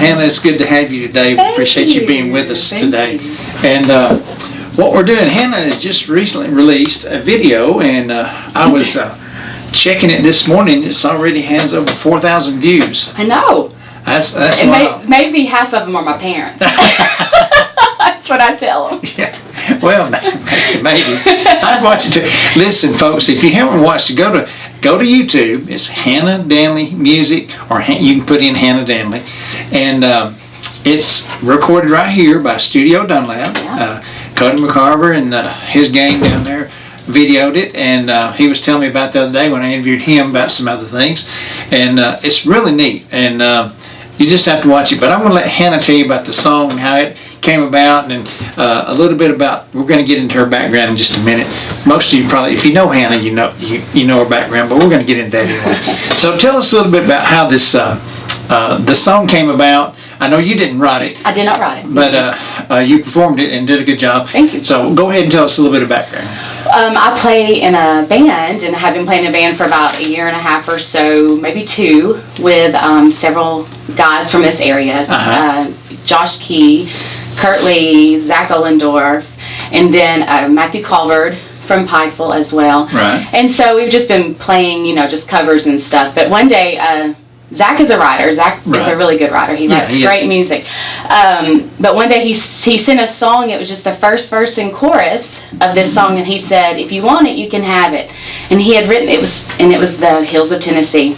Hannah, it's good to have you today. We appreciate you being with us today. And what we're doing, Hannah has just recently released a video, and I was checking it this morning. It's already has over 4,000 views. I know. That's wild. Maybe half of them are my parents. That's what I tell them. Yeah. Well, maybe. I'd watch it too. Listen, folks, if you haven't watched it, go to YouTube. It's Hannah Danley Music, or you can put in Hannah Danley, and it's recorded right here by Studio Dunlap. Yeah. Cody McCarver and his gang down there videoed it, and he was telling me about the other day when I interviewed him about some other things, and it's really neat, and you just have to watch it. But I'm going to let Hannah tell you about the song and how it came about, and a little bit about, we're going to get into her background in just a minute. Most of you probably, if you know Hannah, you know her background, but we're going to get into that anyway. So tell us a little bit about how this the song came about. I know you didn't write it. I did not write it. But you performed it and did a good job. Thank you. So go ahead and tell us a little bit of background. I play in a band, and have been playing in a band for about a year and a half or so, maybe 2, with several guys from this area. Josh Key, Kurt Lee, Zach Ollendorf, and then Matthew Culvard from Pikeville as well. Right. And so we've just been playing, just covers and stuff. But one day, Zach is a writer. Zach is a really good writer. He writes great music. But one day he sent a song. It was just the first verse and chorus of this song, and he said, "If you want it, you can have it." And he had written it was the Hills of Tennessee.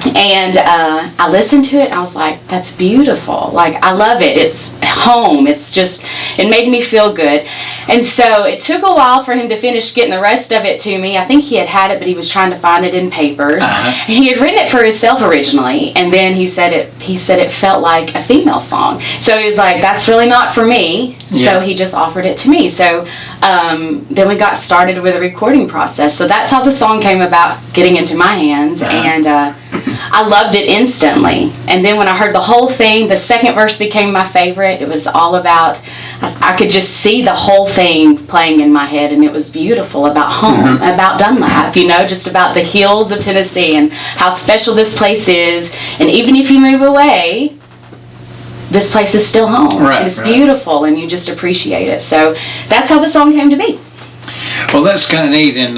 And I listened to it, and I was like, that's beautiful. Like, I love it. It's home. It made me feel good. And so it took a while for him to finish getting the rest of it to me. I think he had it, but he was trying to find it in papers. He had written it for himself originally, and then he said it felt like a female song. So he was like, that's really not for me. Yeah. So he just offered it to me. So then we got started with the recording process. So that's how the song came about, getting into my hands. And I loved it instantly. And then when I heard the whole thing, the second verse became my favorite. It was all about, I could just see the whole thing playing in my head, and it was beautiful, about home, about Dunlap, just about the hills of Tennessee and how special this place is. And even if you move away, this place is still home. Right, and it's beautiful, and you just appreciate it. So that's how the song came to be. Well, that's kind of neat, and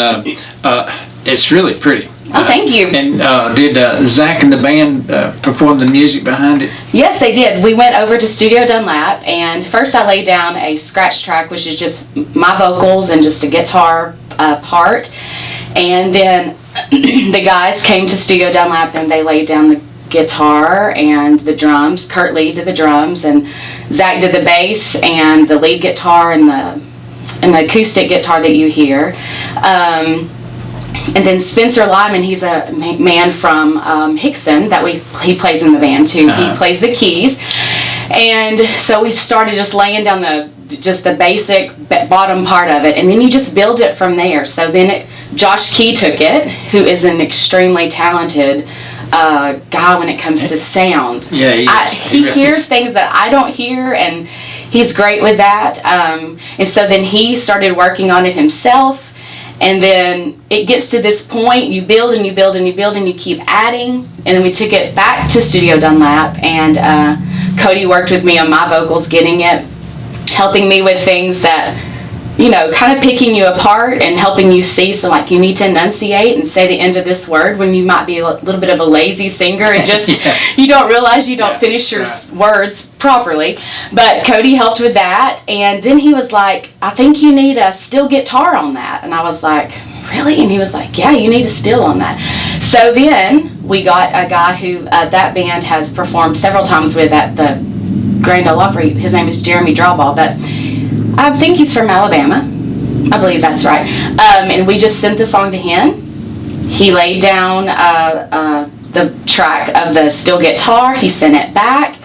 it's really pretty. Oh, thank you. And did Zach and the band perform the music behind it? Yes, they did. We went over to Studio Dunlap, and first I laid down a scratch track, which is just my vocals and just a guitar part. And then the guys came to Studio Dunlap, and they laid down the guitar and the drums. Kurt Lee did the drums, and Zach did the bass and the lead guitar and the acoustic guitar that you hear. And then Spencer Lyman, he's a man from Hickson that he plays in the band too. He plays the keys. And so we started just laying down the basic bottom part of it, and then you just build it from there. So then Josh Key took it, who is an extremely talented guy when it comes to sound. Yeah, he hears things that I don't hear, and he's great with that. And so then he started working on it himself. And then it gets to this point, you build and you build and you build and you keep adding. And then we took it back to Studio Dunlap, and Cody worked with me on my vocals, getting it, helping me with things that, kind of picking you apart and helping you see. So like, you need to enunciate and say the end of this word when you might be a little bit of a lazy singer and just, you don't realize you don't finish your words properly. But Cody helped with that. And then he was like, I think you need a steel guitar on that. And I was like, really? And he was like, yeah, you need a steel on that. So then we got a guy who that band has performed several times with at the Grand Ole Opry. His name is Jeremy Drawball, but I think he's from Alabama. I believe that's right. And we just sent the song to him. He laid down the track of the steel guitar. He sent it back.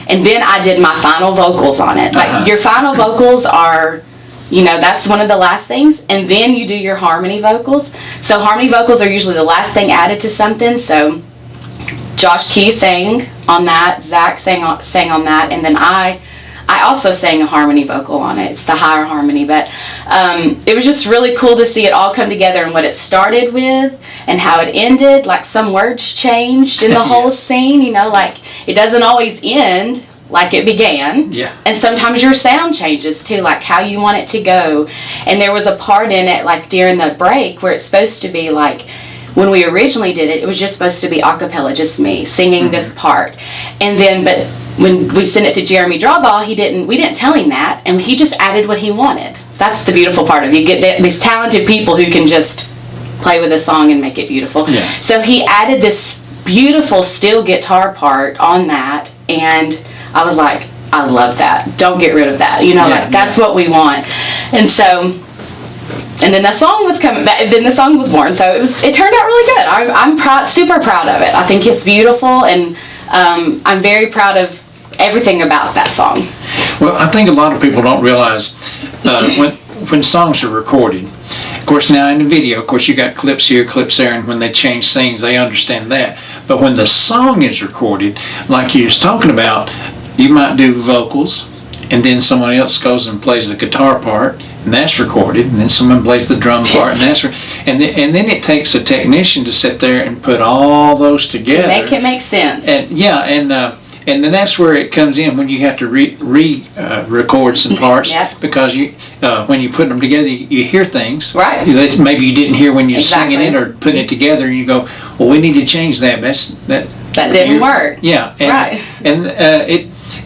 And then I did my final vocals on it. Like, your final vocals are, that's one of the last things. And then you do your harmony vocals. So harmony vocals are usually the last thing added to something. So Josh Key sang on that. Zach sang on that. And then I I also sang a harmony vocal on it. It's the higher harmony, but it was just really cool to see it all come together and what it started with and how it ended. Like some words changed in the whole scene, you know, like it doesn't always end like it began. Yeah. And sometimes your sound changes too, like how you want it to go. And there was a part in it, like during the break, where it's supposed to be like, when we originally did it, it was just supposed to be a cappella, just me singing this part. And then, but when we sent it to Jeremy Drawball, we didn't tell him that, and he just added what he wanted. That's the beautiful part of it. You get these talented people who can just play with a song and make it beautiful. Yeah. So he added this beautiful steel guitar part on that, and I was like, I love that. Don't get rid of that. You know, like that's what we want. And so, and then the song was coming back. Then the song was born. So it turned out really good. I'm proud, super proud of it. I think it's beautiful, and I'm very proud of everything about that song. Well, I think a lot of people don't realize when songs are recorded. Of course, now in the video, of course, you got clips here, clips there, and when they change scenes, they understand that. But when the song is recorded, like you was talking about, you might do vocals, and then someone else goes and plays the guitar part, and that's recorded, and then someone plays the drum part, and that's and then it takes a technician to sit there and put all those together to make it make sense. And then that's where it comes in when you have to record some parts because when you put them together, you hear things that maybe you didn't hear when you're singing it or putting it together, and you go, well, we need to change that. That didn't work. Yeah,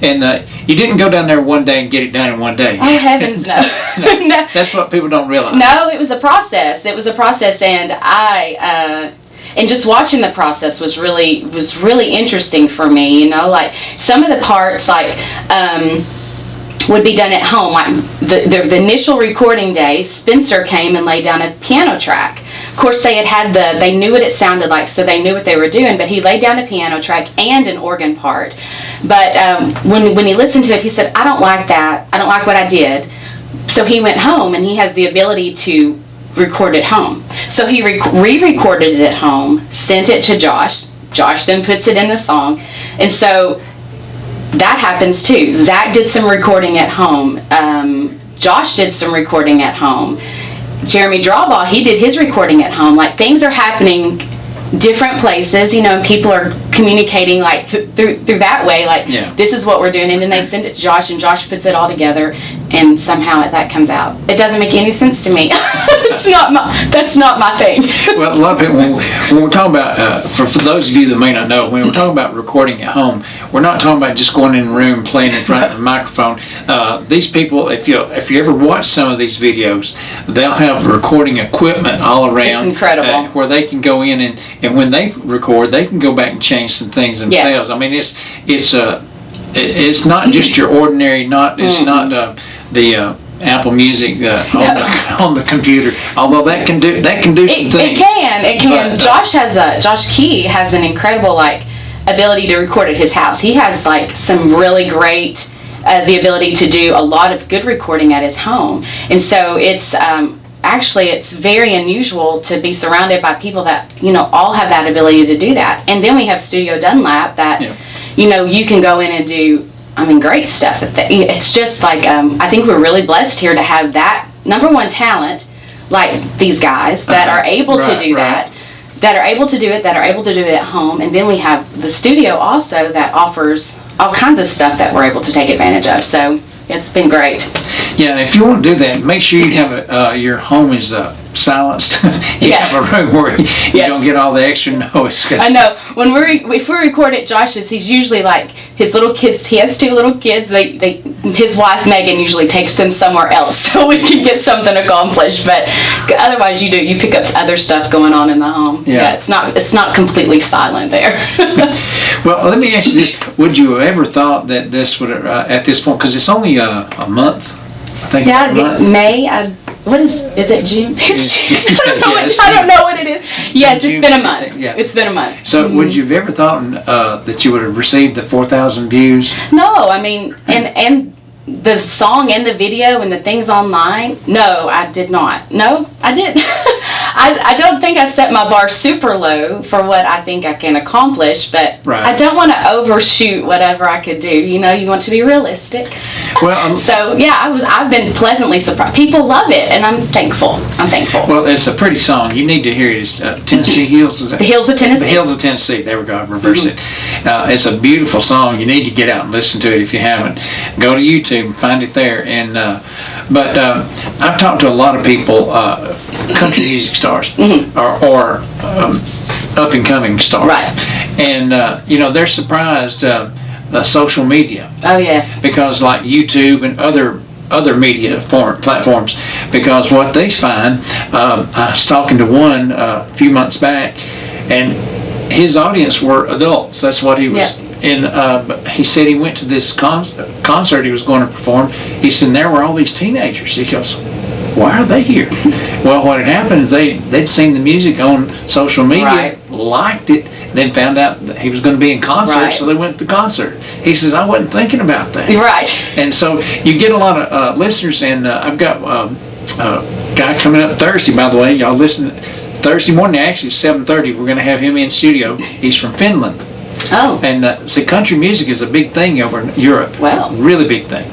and you didn't go down there one day and get it done in one day. Oh, heavens no. No. That's what people don't realize. No, it was a process. It was a process, and and just watching the process was really interesting for me. You know, like some of the parts would be done at home. Like the initial recording day, Spencer came and laid down a piano track. Of course, they knew what it sounded like, so they knew what they were doing, but he laid down a piano track and an organ part. But when he listened to it, he said, I don't like that. I don't like what I did. So he went home, and he has the ability to record at home. So he re-recorded it at home, sent it to Josh. Josh then puts it in the song. And so that happens too. Zach did some recording at home. Josh did some recording at home. Jeremy Drawball, he did his recording at home. Like, things are happening different places, you know, and people are communicating like through that way, like this is what we're doing, and then they send it to Josh, and Josh puts it all together, and somehow that comes out. It doesn't make any sense to me. That's not my thing. Well, a lot of people, when we're talking about, for those of you that may not know, when we're talking about recording at home, we're not talking about just going in the room and playing in front of a microphone. These people, if you ever watch some of these videos, they'll have recording equipment all around. It's incredible. Where they can go in and when they record, they can go back and change some things themselves. Yes. I mean, it's not just your ordinary. It's not the Apple Music on the computer. Although that can do some things. It can. But, Josh Key has an incredible ability to record at his house. He has some really great the ability to do a lot of good recording at his home, and so it's. Actually, it's very unusual to be surrounded by people that, all have that ability to do that. And then we have Studio Dunlap that, you can go in and do, great stuff. It's just I think we're really blessed here to have that number one talent, like these guys that are able to do that are able to do it, that are able to do it at home. And then we have the studio also that offers all kinds of stuff that we're able to take advantage of. So it's been great. Yeah, and if you want to do that, make sure you have your home is silenced. You have a room where you don't get all the extra noise. I know. If we record at Josh's, he's usually his little kids. He has 2 little kids. His wife Megan usually takes them somewhere else so we can get something accomplished. But otherwise, you pick up other stuff going on in the home. Yeah, it's not completely silent there. Well, let me ask you this: would you have ever thought that this would at this point, because it's only a month? I think. Yeah, May. What is it June? It's June. I don't know what it is. Yes, it's been a month. Yeah. It's been a month. So would you have ever thought that you would have received the 4,000 views? No, and the song and the video and the things online, no, I did not. No, I didn't. I don't think I set my bar super low for what I think I can accomplish, but Right. I don't want to overshoot whatever I could do. You know, you want to be realistic. Well, So yeah, I've been pleasantly surprised. People love it, and I'm thankful. well, it's a pretty song. You need to hear it. It's Tennessee Hills. Is that? The Hills of Tennessee. The Hills of Tennessee. There we go. I reversed it. It's a beautiful song. You need to get out and listen to it if you haven't. Go to YouTube and find it there. And but I've talked to a lot of people, country music stars or up and coming stars, Right. And they're surprised. Social media. Oh yes. Because like YouTube and other media platforms, because what they find, I was talking to one a few months back, and his audience were adults. That's what he was. Yeah. But he said he went to this concert he was going to perform. He said there were all these teenagers. He goes, why are they here? Well, what had happened is they'd seen the music on social media, Right. liked it, then found out that he was going to be in concert, Right. so they went to the concert. He says, I wasn't thinking about that. Right. And so you get a lot of listeners, and I've got a guy coming up Thursday, by the way. Y'all listen. Thursday morning, actually, 7:30, we're going to have him in studio. He's from Finland. Oh. And see, country music is a big thing over in Europe. Wow. Really big thing.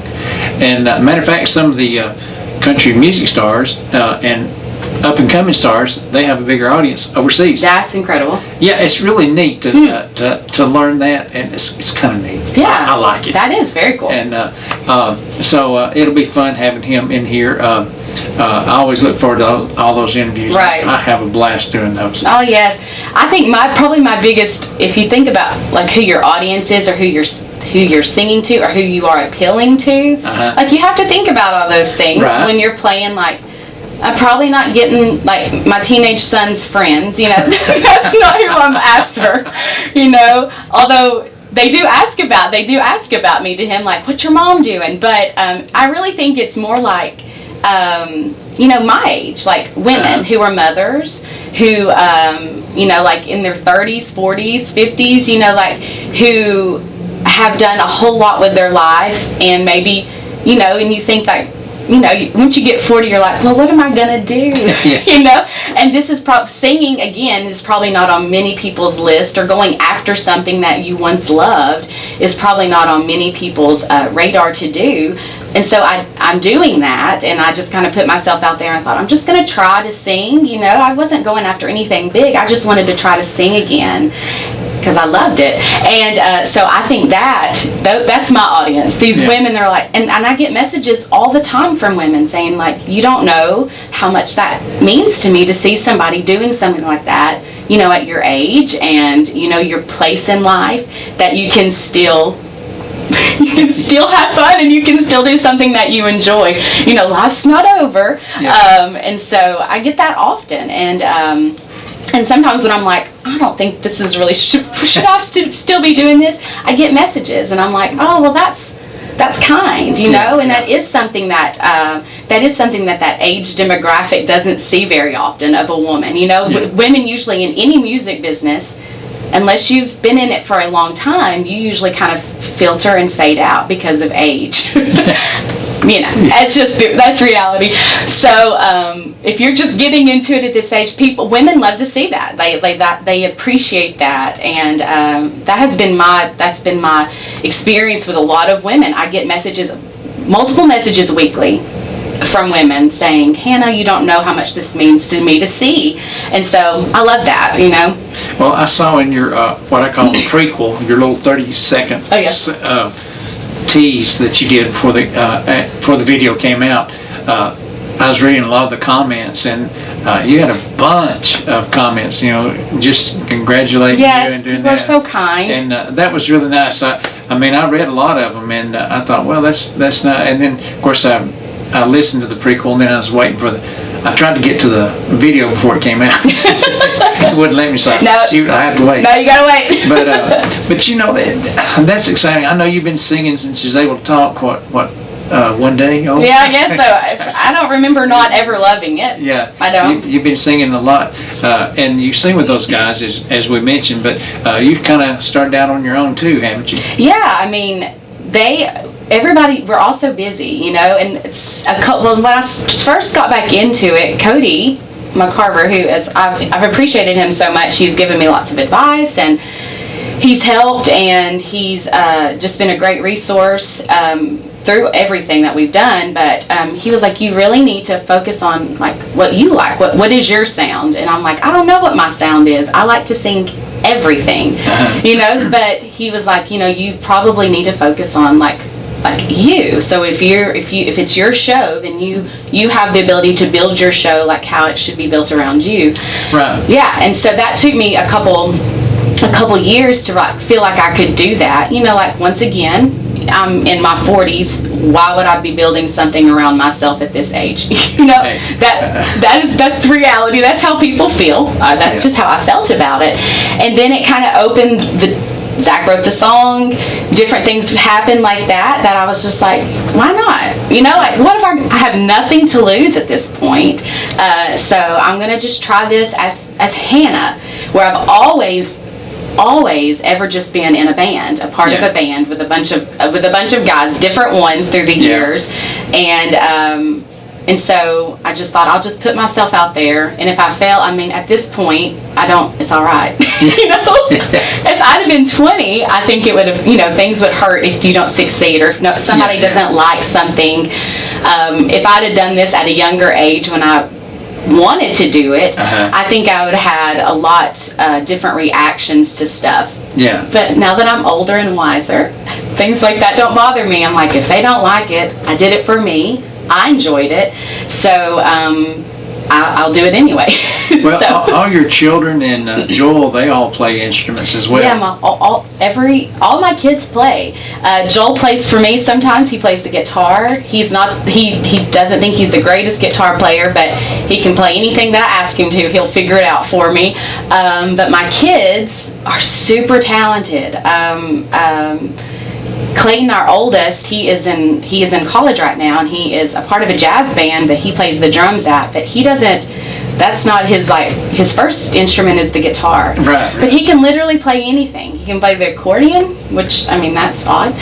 And matter of fact, some of the country music stars and up-and-coming stars, they have a bigger audience overseas. That's incredible. Yeah, it's really neat to learn that, and it's kind of neat. Yeah. I like it. That is very cool. And so it'll be fun having him in here. I always look forward to all those interviews. Right. I have a blast doing those. Oh yes, I think probably my biggest, if you think about like who your audience is or who you're singing to or who you are appealing to, like you have to think about all those things Right. when you're playing. Like I'm probably not getting like my teenage son's friends, you know. That's not who I'm after, you know. Although they do ask about me to him, like, what's your mom doing? But I really think it's more like my age, like women who are mothers, who, like in their 30s, 40s, 50s, like who have done a whole lot with their life, and maybe, and you think like, once you get 40, you're like, well, what am I gonna do? Yeah. And this is singing again is probably not on many people's list, or going after something that you once loved is probably not on many people's radar to do. And so I'm doing that, and I just kind of put myself out there and thought, I'm just gonna try to sing. I wasn't going after anything big. I just wanted to try to sing again, because I loved it. And so I think that's my audience. These women, they're like, and I get messages all the time from women saying, like, you don't know how much that means to me to see somebody doing something like that, at your age and, your place in life, that you can still have fun and you can still do something that you enjoy. Life's not over. Yeah. And so I get that often. And sometimes when I'm like, I don't think this is really, should I still be doing this? I get messages, and I'm like, oh, well, that's kind, and that is something that age demographic doesn't see very often of a woman. Women usually in any music business, unless you've been in it for a long time, you usually kind of filter and fade out because of age. That's reality. So if you're just getting into it at this age, women love to see that. They appreciate that, and that's been my experience with a lot of women. I get multiple messages weekly from women saying, Hannah, you don't know how much this means to me to see. And so I love that, Well, I saw in your what I call the prequel, your little 30-second tease that you did before the video came out. I was reading a lot of the comments, and you had a bunch of comments, just congratulating you and doing people that. are so kind. And that was really nice. I read a lot of them, and I thought, well, that's not. And then, of course, I listened to the prequel, and then I was waiting for I tried to get to the video before it came out. It wouldn't let me, so shoot, I have to wait. No, you gotta wait. But that's exciting. I know you've been singing since you was able to talk. What? One day? Oh. Yeah, I guess so. I don't remember not ever loving it. Yeah, I don't. You've been singing a lot, and you sing with those guys as we mentioned. But you kind of started out on your own too, haven't you? Yeah, everybody, we're all so busy, and it's when I first got back into it, Cody McCarver, who is, I've appreciated him so much. He's given me lots of advice, and he's helped, and he's just been a great resource through everything that we've done. But he was like, you really need to focus on like what you like. What is your sound? And I'm like, I don't know what my sound is. I like to sing everything, but he was like, you probably need to focus on like you. So if it's your show, then you have the ability to build your show like how it should be built around you. Right. Yeah. And so that took me a couple years to feel like I could do that. Like, once again, I'm in my 40s. Why would I be building something around myself at this age? That's reality. That's how people feel. That's just how I felt about it. And then it kind of opened Zach wrote the song, different things happened like that I was just like, why not? Like, what if I have nothing to lose at this point? So I'm going to just try this as Hannah, where I've always ever just been in a band, a part of a band with a bunch of guys, different ones through the years. And so I just thought, I'll just put myself out there, and if I fail, at this point, it's all right. If I'd have been 20, I think it would have, things would hurt if you don't succeed, or if somebody doesn't like something. If I'd have done this at a younger age when I wanted to do it, I think I would have had a lot different reactions to stuff. Yeah. But now that I'm older and wiser, things like that don't bother me. I'm like, if they don't like it, I did it for me. I enjoyed it, so I'll do it anyway. Well, so, all your children and Joel, they all play instruments as well. Yeah, all my kids play. Joel plays for me. Sometimes he plays the guitar. He doesn't think he's the greatest guitar player, but he can play anything that I ask him to. He'll figure it out for me. But my kids are super talented. Clayton, our oldest, he is in college right now, and he is a part of a jazz band that he plays the drums at, but he doesn't, that's not his first instrument is the guitar. Right. But he can literally play anything. He can play the accordion, which, that's odd.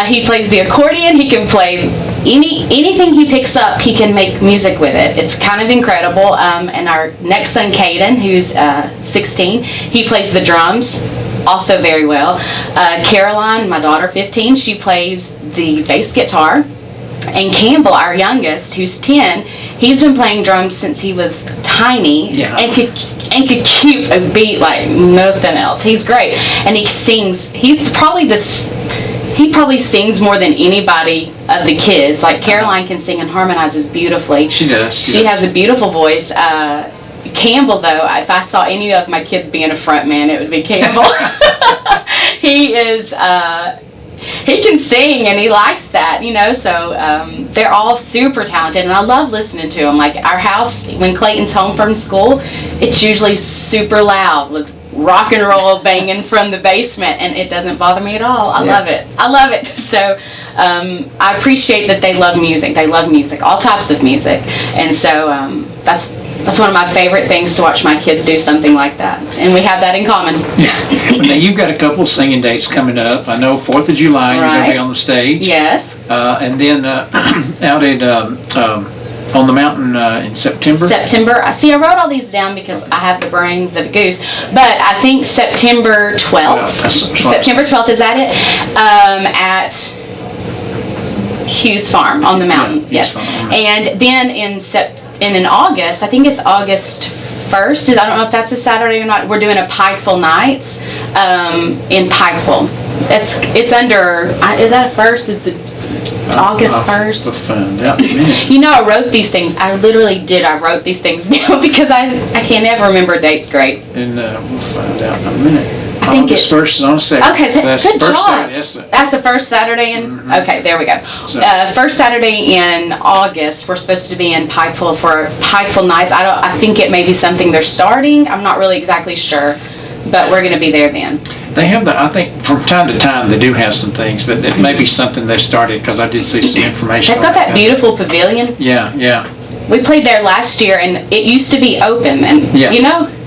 He plays the accordion, he can play anything he picks up, he can make music with it. It's kind of incredible. And our next son, Caden, who's 16, he plays the drums also very well. Caroline, my daughter, 15, she plays the bass guitar. And Campbell, our youngest, who's 10, he's been playing drums since he was tiny, and could keep a beat like nothing else. He's great, and he sings. He probably sings more than anybody of the kids. Like, Caroline can sing and harmonizes beautifully. She does. She has a beautiful voice. Campbell, though, if I saw any of my kids being a front man, it would be Campbell. He can sing, and he likes that, so they're all super talented, and I love listening to them. Like, our house, when Clayton's home from school, it's usually super loud with rock and roll banging from the basement, and it doesn't bother me at all. I love it. So I appreciate that they love music. They love music, all types of music, and so that's one of my favorite things, to watch my kids do something like that, and we have that in common. Yeah. Now, you've got a couple singing dates coming up. I know 4th of July, you're going to be on the stage. Yes. And then out at on the mountain in September. I wrote all these down because I have the brains of a goose, but I think September 12th. September 12th, is that it? At Hughes Farm on the mountain. Yes. And then in August, I think it's August 1st. I don't know if that's a Saturday or not. We're doing a Pikeville Nights in Pikeville. It's under. Is that a first? Is the August 1st? We'll find out. I wrote these things. I literally did. I wrote these things down because I can't ever remember dates great. And we'll find out in a minute. I think August 1st is on a Saturday. Okay, so that's good the first job. Saturday. That's the first Saturday in. Mm-hmm. Okay, there we go. So, first Saturday in August, we're supposed to be in Pikeville for Pikeville Nights. I think it may be something they're starting. I'm not really exactly sure, but we're going to be there then. They have I think from time to time they do have some things, but it may be something they've started, because I did see some information. They've got that beautiful pavilion. Yeah. We played there last year, and it used to be open, and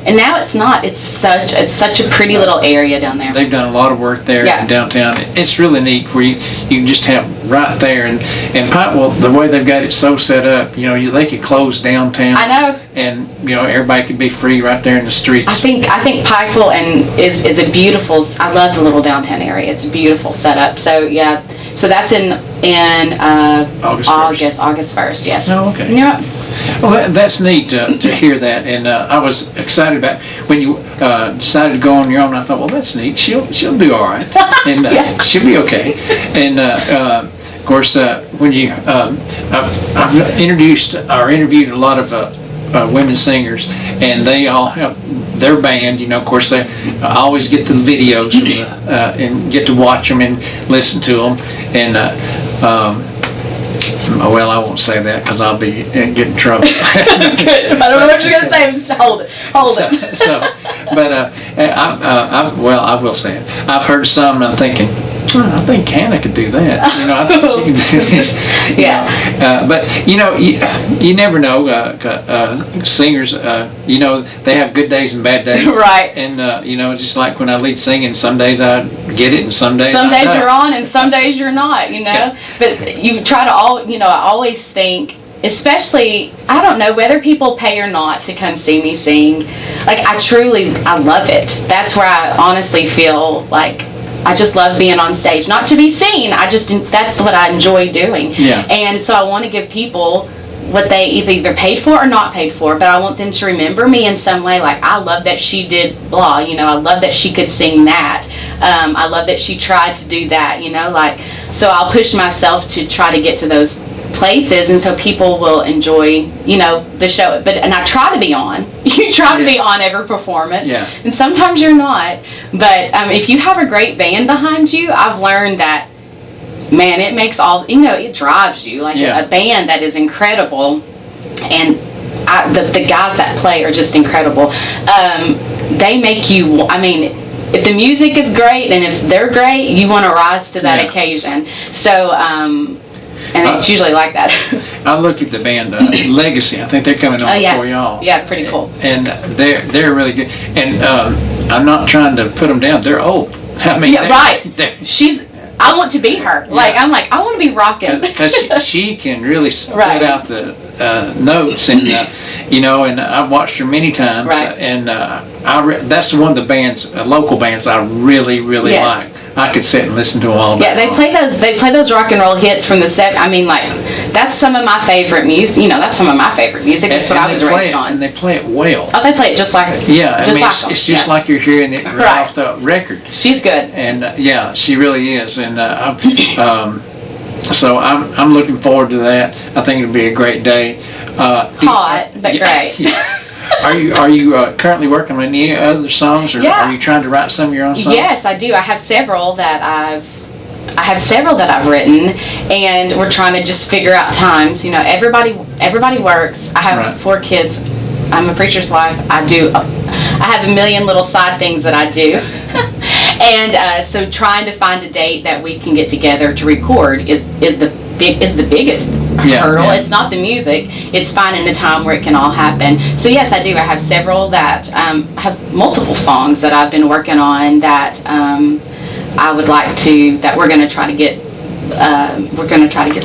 and now it's not. It's such a pretty little area down there. They've done a lot of work there in downtown. It's really neat, where you can just have right there, and Pikeville, the way they've got it so set up, you know, they could close downtown. I know. And you know, everybody could be free right there in the streets. I think Pikeville is a beautiful. I love the little downtown area. It's a beautiful setup. So yeah, so that's in August 1st. Yes. Oh, okay. Yeah. Well, that's neat to hear that, and I was excited about when you decided to go on your own. I thought, well, that's neat. She'll do all right, and Yeah. she'll be okay. And of course, when you I've interviewed a lot of women singers, and they all have their band. You know, of course, I always get the videos and get to watch them and listen to them, and. Well, I won't say that because I'll be get in trouble. Good. I don't know what you're gonna say. Just hold it. But I will say it. I've heard some, and I'm thinking, I think Hannah could do that. You know, I think she could do this. Yeah. But you know, you never know. Singers, you know, they have good days and bad days. Right. And you know, just like when I lead singing, some days I get it, and some days you're on, and some days you're not. You know. Yeah. But you try to I always think. Especially, I don't know whether people pay or not to come see me sing. Like, I love it. That's where I honestly feel like I just love being on stage. Not to be seen, that's what I enjoy doing. Yeah. And so I want to give people what they either paid for or not paid for, but I want them to remember me in some way. Like, I love that she did blah, you know, I love that she could sing that. I love that she tried to do that, you know, like, so I'll push myself to try to get to those places, and so people will enjoy, you know, the show. And I try to be on. You try to be on every performance, and sometimes you're not. But if you have a great band behind you, I've learned that, man, it makes it drives you. Like a band that is incredible, and the guys that play are just incredible. They make you. I mean, if the music is great and if they're great, you want to rise to that occasion. So. And it's usually like that. I look at the band Legacy. I think they're coming on before y'all. Yeah, pretty cool. And they're really good. And I'm not trying to put them down. They're old. I mean, right. I want to be her. Like, I'm like, I want to be rocking. Because she can really split out the notes, and you know, and I've watched her many times. Right. And that's one of the bands, local bands, I really like. I could sit and listen to them all day. Yeah, they play those rock and roll hits from the set. I mean, like, that's some of my favorite music. You know, that's some of my favorite music. That's what I was raised on. And they play it well. Oh, they play it just like it's just like you're hearing it right off the record. She's good. And she really is. And so I'm looking forward to that. I think it'll be a great day. Hot, but great. Yeah. Are you currently working on any other songs, or are you trying to write some of your own songs? Yes, I do. I have several that I've written, and we're trying to just figure out times. You know, everybody works. I have 4 kids. I'm a preacher's wife. I have a million little side things that I do. And so trying to find a date that we can get together to record is the biggest hurdle. It's not the music. It's finding a time where it can all happen. So yes, I do. I have several that have multiple songs that I've been working on that I would like to. That we're going to try to get.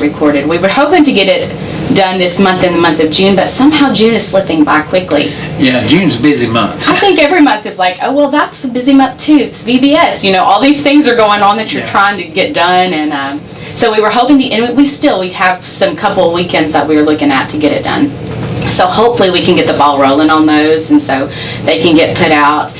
Recorded. We were hoping to get it done this month in the month of June, but somehow June is slipping by quickly. Yeah, June's a busy month. I think every month is like, oh, well, that's a busy month too. It's VBS. You know, all these things are going on that you're trying to get done, and so we were hoping to, and we have some couple of weekends that we were looking at to get it done. So hopefully we can get the ball rolling on those, and so they can get put out.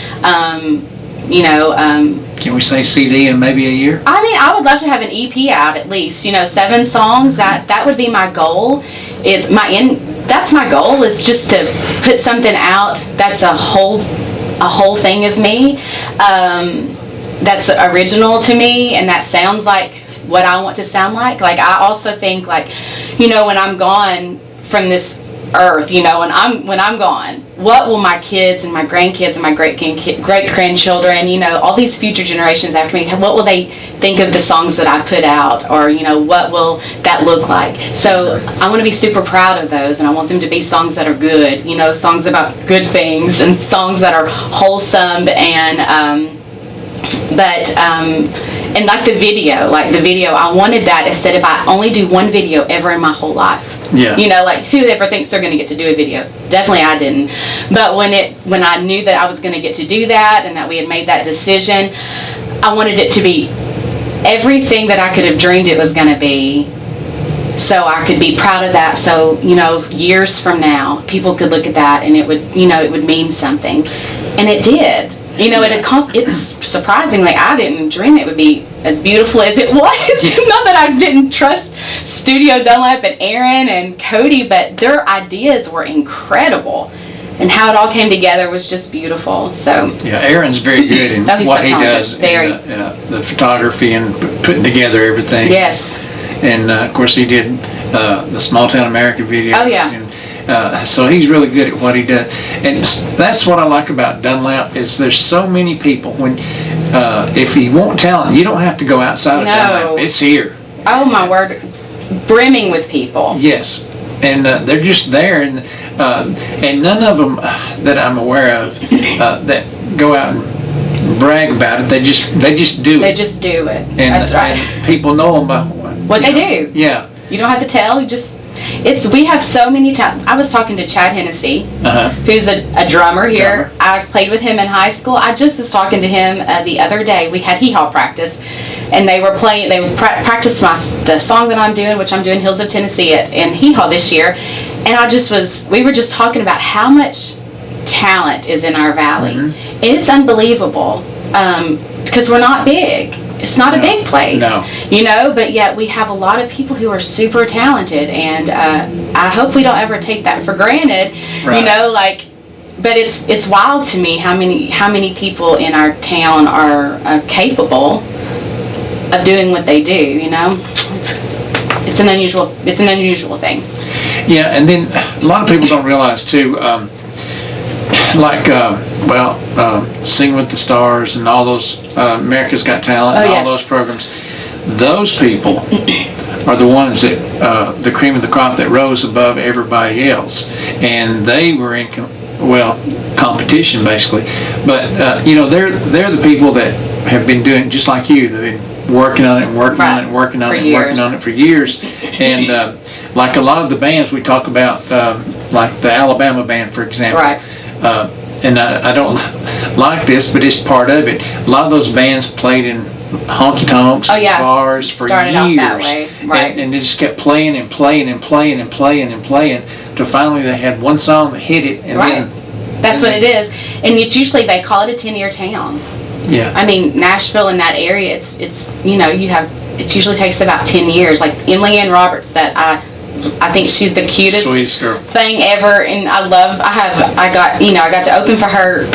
Can we say CD in maybe a year? I mean, I would love to have an EP out at least. 7 songs. That would be my goal. That's my goal, is just to put something out that's a whole thing of me. That's original to me, and that sounds like what I want to sound like. Like, I also think, like, when I'm gone from this earth, when I'm gone, what will my kids and my grandkids and my great grandchildren, all these future generations after me, what will they think of the songs that I put out, or what will that look like? So I want to be super proud of those, and I want them to be songs that are good, songs about good things, and songs that are wholesome, and But and like the video, I wanted that. I said if I only do one video ever in my whole life, Yeah. you know, like who ever thinks they're going to get to do a video? Definitely I didn't. But when I knew that I was going to get to do that and that we had made that decision, I wanted it to be everything that I could have dreamed it was going to be, so I could be proud of that. So, you know, years from now, people could look at that and it would, you know, it would mean something. And it did. You know, it's surprisingly, I didn't dream it would be as beautiful as it was. Yeah. Not that I didn't trust Studio Dunlap and Aaron and Cody, but their ideas were incredible. And how it all came together was just beautiful. So yeah, Aaron's very good in he's what so he talented. does, Very. in the photography and putting together everything. Yes. And of course he did the Small Town America video. Oh, yeah. And, so he's really good at what he does, and that's what I like about Dunlap is there's so many people. When if you want talent, you don't have to go outside of Dunlap. It's here. Oh my word, brimming with people. Yes, and they're just there, and none of them that I'm aware of that go out and brag about it. They just do it. They just do it. And, That's right. And people know them by what they do. Yeah. You don't have to tell. We have so many talent. I was talking to Chad Hennessy, who's a drummer here. I played with him in high school. I just was talking to him the other day. We had hee-haw practice, and they were playing. They practiced the song that I'm doing, which I'm doing Hills of Tennessee in hee-haw this year. And we were just talking about how much talent is in our valley. Mm-hmm. And it's unbelievable because we're not big. It's not a big place, you know, but yet we have a lot of people who are super talented, and I hope we don't ever take that for granted, you know, like, but it's wild to me how many people in our town are capable of doing what they do, you know. It's an unusual thing. Yeah, and then a lot of people don't realize too, Sing with the Stars and all those America's Got Talent and all those programs. Those people are the ones that the cream of the crop that rose above everybody else, and they were in competition basically. But you know, they're the people that have been doing just like you. They've been working on it and working on it and working on it and working on it for years. And like a lot of the bands we talk about, like the Alabama band, for example. Right. And I don't like this, but it's part of it. A lot of those bands played in honky-tonks, bars for started years. Out that way. Right. And they just kept playing and playing and playing and playing and playing till finally they had one song that hit it. And then, that's what it is. And it's usually they call it a 10-year town. Yeah. I mean, Nashville in that area, it's you know, it usually takes about 10 years. Like Emily Ann Roberts, that I think she's the cutest sweetest girl thing ever, and I got to open for her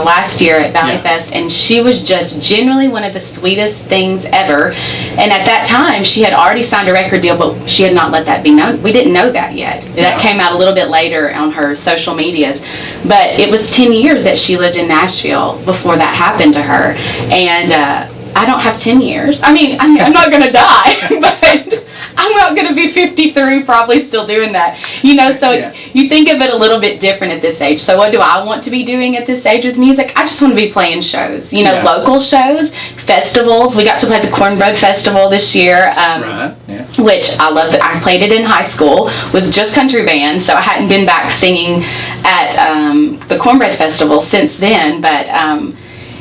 last year at Valley Fest, and she was just genuinely one of the sweetest things ever. And at that time, she had already signed a record deal, but she had not let that be known. We didn't know that yet. That came out a little bit later on her social medias. But it was 10 years that she lived in Nashville before that happened to her, and I don't have 10 years. I mean, I'm not going to die, but I'm not going to be 53 probably still doing that. You know, so you think of it a little bit different at this age. So what do I want to be doing at this age with music? I just want to be playing shows, you know, local shows, festivals. We got to play the Cornbread Festival this year, which I love. I played it in high school with just country band, so I hadn't been back singing at the Cornbread Festival since then, but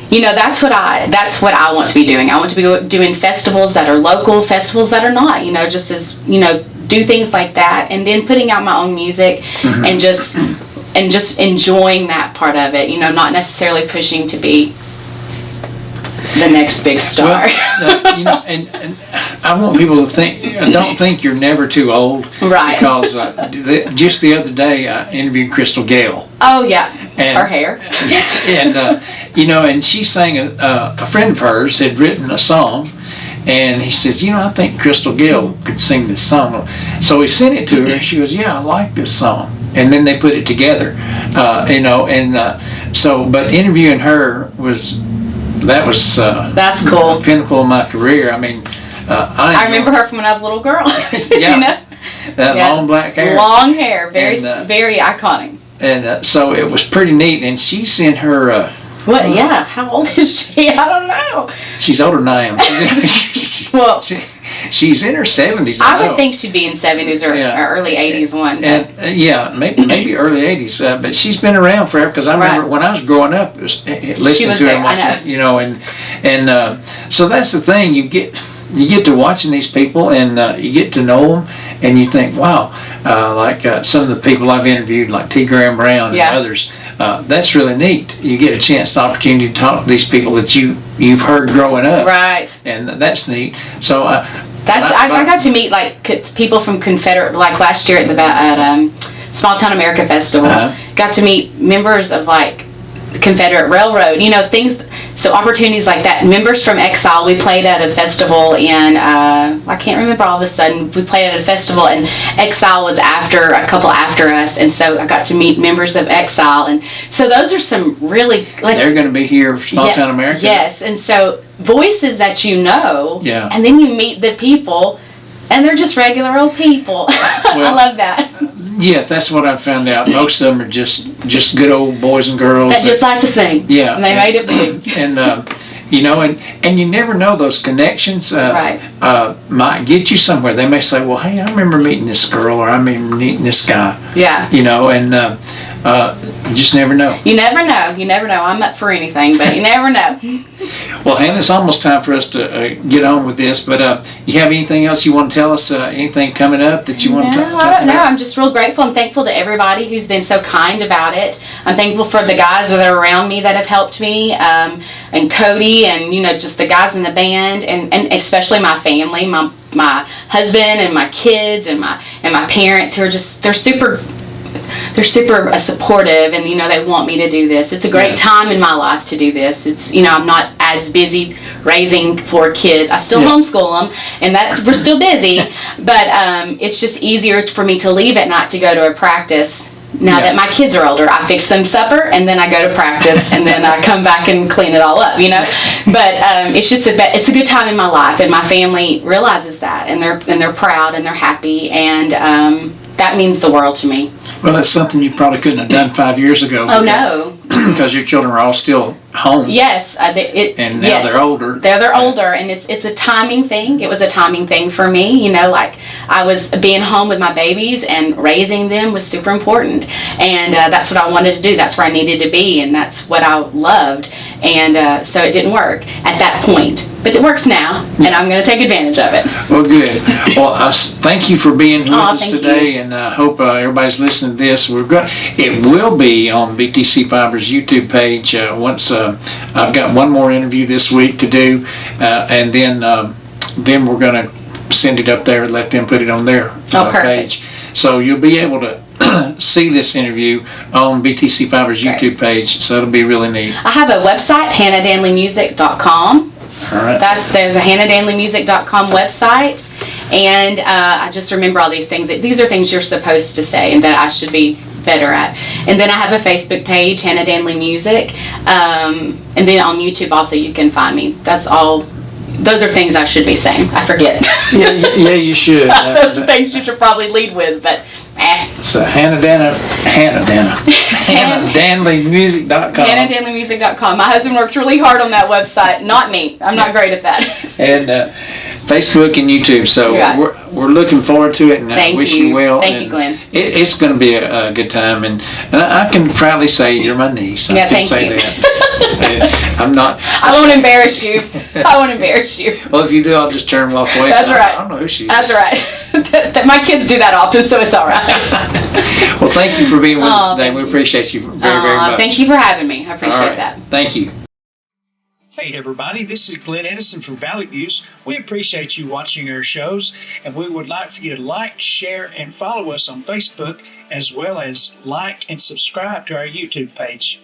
you know, that's what I want to be doing. I want to be doing festivals that are local, festivals that are not, you know, just as, you know, do things like that, and then putting out my own music and just enjoying that part of it, you know, not necessarily pushing to be the next big star. Well, you know, and I want people to don't think you're never too old. Right. Because just the other day I interviewed Crystal Gale. Oh yeah, and her hair. And you know, and she sang a friend of hers had written a song, and he says, you know, I think Crystal Gale could sing this song. So he sent it to her, and she goes, yeah, I like this song. And then they put it together, you know, and so, but interviewing her was that's cool. The pinnacle of my career. I mean, I remember her from when I was a little girl. Yeah, you know? That long black hair. Long hair, very iconic. And so it was pretty neat. And she sent her What? Yeah. How old is she? I don't know. She's older than I am. Well, she's in her 70s. I would think she'd be in 70s or early 80s one. And maybe early 80s. But she's been around forever because I remember when I was growing up, listening to her. And so that's the thing. You get to watching these people, and you get to know them, and you think, wow, like some of the people I've interviewed, like T. Graham Brown and others. That's really neat. You get a chance, the opportunity to talk to these people that you've heard growing up, right? And that's neat. So I got to meet like people from Confederate, like last year at Small Town America Festival. Got to meet members of like Confederate Railroad, things. So opportunities like that. Members from Exile. We played at a festival in I can't remember. All of a sudden, we played at a festival, and Exile was a couple after us, and so I got to meet members of Exile, and so those are some really like they're going to be here, Small Town America. Yes, and so voices that yeah, and then you meet the people, and they're just regular old people. I love that. Yeah, that's what I found out. Most of them are just good old boys and girls that just like to sing. Yeah, and they made it big. And and you never know, those connections right. Might get you somewhere. They may say, well, hey, I remember meeting this girl, or I remember meeting this guy. Yeah. And you just never know. You never know. You never know. I'm up for anything, but you never know. Well, Hannah, it's almost time for us to get on with this, but you have anything else you want to tell us? Anything coming up that you want to talk about? No, I don't know. I'm just real grateful. I'm thankful to everybody who's been so kind about it. I'm thankful for the guys that are around me that have helped me, and Cody, and just the guys in the band, and especially my family, my husband and my kids and my parents, who are just they're super supportive, and they want me to do this. It's a great time in my life to do this. It's I'm not as busy raising 4 kids. I still homeschool them, and we're still busy, but it's just easier for me to leave at night to go to a practice now that my kids are older. I fix them supper, and then I go to practice, and then I come back and clean it all up, But it's just it's a good time in my life, and my family realizes that, and they're proud, and they're happy, and that means the world to me. Well, that's something you probably couldn't have done 5 years ago. Oh, no. Because your children are all still home. Yes. And now they're older. They're older, and it's a timing thing. It was a timing thing for me. Like I was being home with my babies, and raising them was super important. And that's what I wanted to do. That's where I needed to be, and that's what I loved. And so it didn't work at that point. But it works now, and I'm going to take advantage of it. Well, good. Well, thank you for being with us today, you. And I hope everybody's listening to this. It will be on BTC Fiber's YouTube page once I've got one more interview this week to do, and then we're going to send it up there and let them put it on their page. So you'll be able to see this interview on BTC Fiber's YouTube page, so it'll be really neat. I have a website, hannahdanleymusic.com. All right. There's a hannahdanleymusic.com website, and I just remember all these things. These are things you're supposed to say, and that I should be better at. And then I have a Facebook page, Hannah Danley Music, and then on YouTube also you can find me. That's all. Those are things I should be saying. I forget. Yeah, you should. Those are things you should probably lead with, but So HannahDanleymusic.com. HannahDanleymusic.com. My husband worked really hard on that website. Not me. I'm not great at that. And Facebook and YouTube. So we're looking forward to it, and I wish you well. Thank you, Glenn. It's going to be a good time, and I can proudly say you're my niece. I can say that. I'm not. I won't embarrass you. I won't embarrass you. Well, if you do, I'll just turn and walk away. That's right. I don't know who she is. That's right. My kids do that often, so it's all right. Well, thank you for being with us today. We appreciate you very, very much. Thank you for having me. I appreciate that. Thank you. Hey everybody, this is Glenn Edison from Valley Views. We appreciate you watching our shows, and we would like for you to like, share, and follow us on Facebook, as well as like and subscribe to our YouTube page.